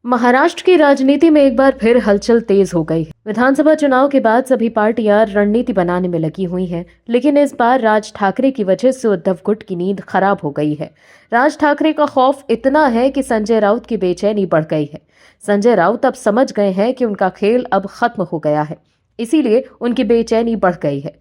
महाराष्ट्र की राजनीति में एक बार फिर हलचल तेज हो गई है। विधानसभा चुनाव के बाद सभी पार्टियां रणनीति बनाने में लगी हुई हैं, लेकिन इस बार राज ठाकरे की वजह से उद्धव गुट की नींद खराब हो गई है। राज ठाकरे का खौफ इतना है कि संजय राउत की बेचैनी बढ़ गई है। संजय राउत अब समझ गए हैं कि उनका खेल अब खत्म हो गया है, इसीलिए उनकी बेचैनी बढ़ गई है।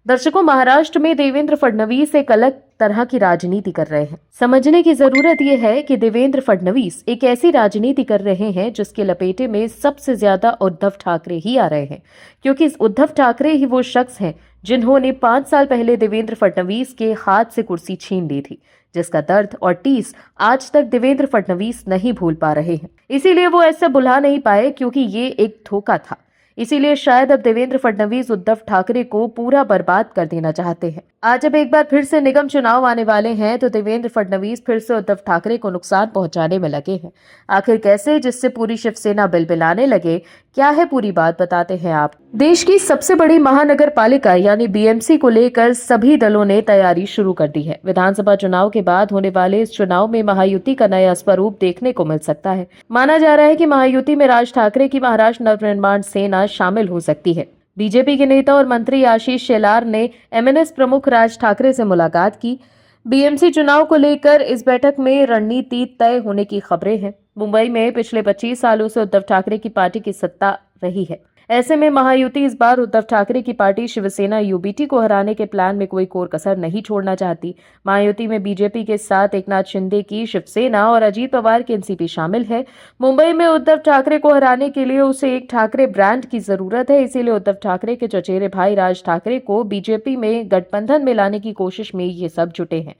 दर्शकों, महाराष्ट्र में देवेंद्र फडणवीस एक अलग तरह की राजनीति कर रहे हैं। समझने की जरूरत यह है कि देवेंद्र फडणवीस एक ऐसी राजनीति कर रहे हैं जिसके लपेटे में सबसे ज्यादा उद्धव ठाकरे ही आ रहे हैं, क्योंकि उद्धव ठाकरे ही वो शख्स हैं जिन्होंने 5 साल पहले देवेंद्र फडणवीस के हाथ से कुर्सी छीन ली थी, जिसका दर्द और टीस आज तक देवेंद्र फडणवीस नहीं भूल पा रहे हैं। इसीलिए वो ऐसा बुला नहीं पाए, क्योंकि ये एक धोखा था। इसीलिए शायद अब देवेंद्र फडणवीस उद्धव ठाकरे को पूरा बर्बाद कर देना चाहते हैं। आज जब एक बार फिर से निगम चुनाव आने वाले हैं, तो देवेंद्र फडणवीस फिर से उद्धव ठाकरे को नुकसान पहुंचाने में लगे हैं। आखिर कैसे, जिससे पूरी शिवसेना बिलबिलाने लगे? क्या है पूरी बात, बताते हैं आप। देश की सबसे बड़ी महानगर पालिका यानी बीएमसी को लेकर सभी दलों ने तैयारी शुरू कर दी है। विधानसभा चुनाव के बाद होने वाले इस चुनाव में महायुति का नया स्वरूप देखने को मिल सकता है। माना जा रहा है कि महायुति में राज ठाकरे की महाराष्ट्र नवनिर्माण सेना शामिल हो सकती है। बीजेपी के नेता और मंत्री आशीष शेलार ने एमएनएस प्रमुख राज ठाकरे से मुलाकात की। बीएमसी चुनाव को लेकर इस बैठक में रणनीति तय होने की खबरें हैं। मुंबई में पिछले 25 सालों से उद्धव ठाकरे की पार्टी की सत्ता रही है। ऐसे में महायुति इस बार उद्धव ठाकरे की पार्टी शिवसेना यूबीटी को हराने के प्लान में कोई कोर कसर नहीं छोड़ना चाहती। महायुति में बीजेपी के साथ एकनाथ शिंदे की शिवसेना और अजीत पवार की एनसीपी शामिल है। मुंबई में उद्धव ठाकरे को हराने के लिए उसे एक ठाकरे ब्रांड की जरूरत है, इसीलिए उद्धव ठाकरे के चचेरे भाई राज ठाकरे को बीजेपी में गठबंधन में लाने की कोशिश में ये सब जुटे हैं।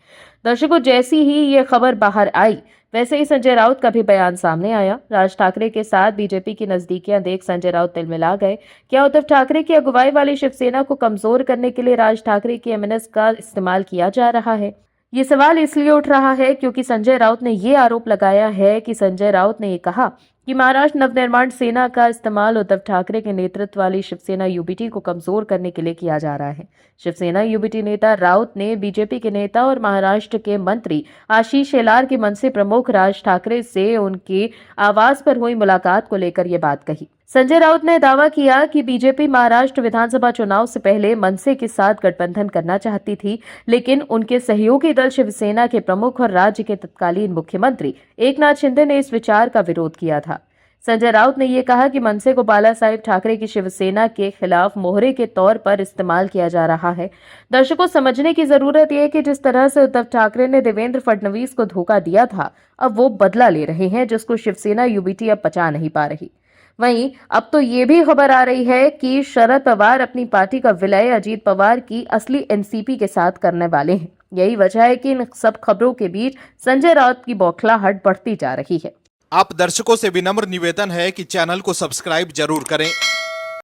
दर्शकों, जैसी ही ये खबर बाहर आई, वैसे ही संजय राउत का भी बयान सामने आया। राज ठाकरे के साथ बीजेपी की नजदीकियां देख संजय राउत तिलमिला गए। क्या उद्धव ठाकरे की अगुवाई वाली शिवसेना को कमजोर करने के लिए राज ठाकरे की एमएनएस का इस्तेमाल किया जा रहा है? ये सवाल इसलिए उठ रहा है क्योंकि संजय राउत ने ये आरोप लगाया है कि संजय राउत ने ये कहा कि महाराष्ट्र नवनिर्माण सेना का इस्तेमाल उद्धव ठाकरे के नेतृत्व वाली शिवसेना यूबीटी को कमजोर करने के लिए किया जा रहा है। शिवसेना यूबीटी नेता राउत ने बीजेपी के नेता और महाराष्ट्र के मंत्री आशीष शेलार के मनसे प्रमुख राज ठाकरे से उनके आवास पर हुई मुलाकात को लेकर ये बात कही। संजय राउत ने दावा किया कि बीजेपी महाराष्ट्र विधानसभा चुनाव से पहले मनसे के साथ गठबंधन करना चाहती थी, लेकिन उनके सहयोगी दल शिवसेना के प्रमुख और राज्य के तत्कालीन मुख्यमंत्री एकनाथ शिंदे ने इस विचार का विरोध किया था। संजय राउत ने यह कहा कि मनसे को बाला साहेब ठाकरे की शिवसेना के खिलाफ मोहरे के तौर पर इस्तेमाल किया जा रहा है। दर्शकों, समझने की जरूरत यह है कि जिस तरह से उद्धव ठाकरे ने देवेंद्र फडणवीस को धोखा दिया था, अब वो बदला ले रहे हैं, जिसको शिवसेना यूबीटी अब पचा नहीं पा रही। वहीं अब तो ये भी खबर आ रही है कि शरद पवार अपनी पार्टी का विलय अजीत पवार की असली एनसीपी के साथ करने वाले हैं। यही वजह है कि इन सब खबरों के बीच संजय राउत की बौखलाहट बढ़ती जा रही है। आप दर्शकों से विनम्र निवेदन है कि चैनल को सब्सक्राइब जरूर करें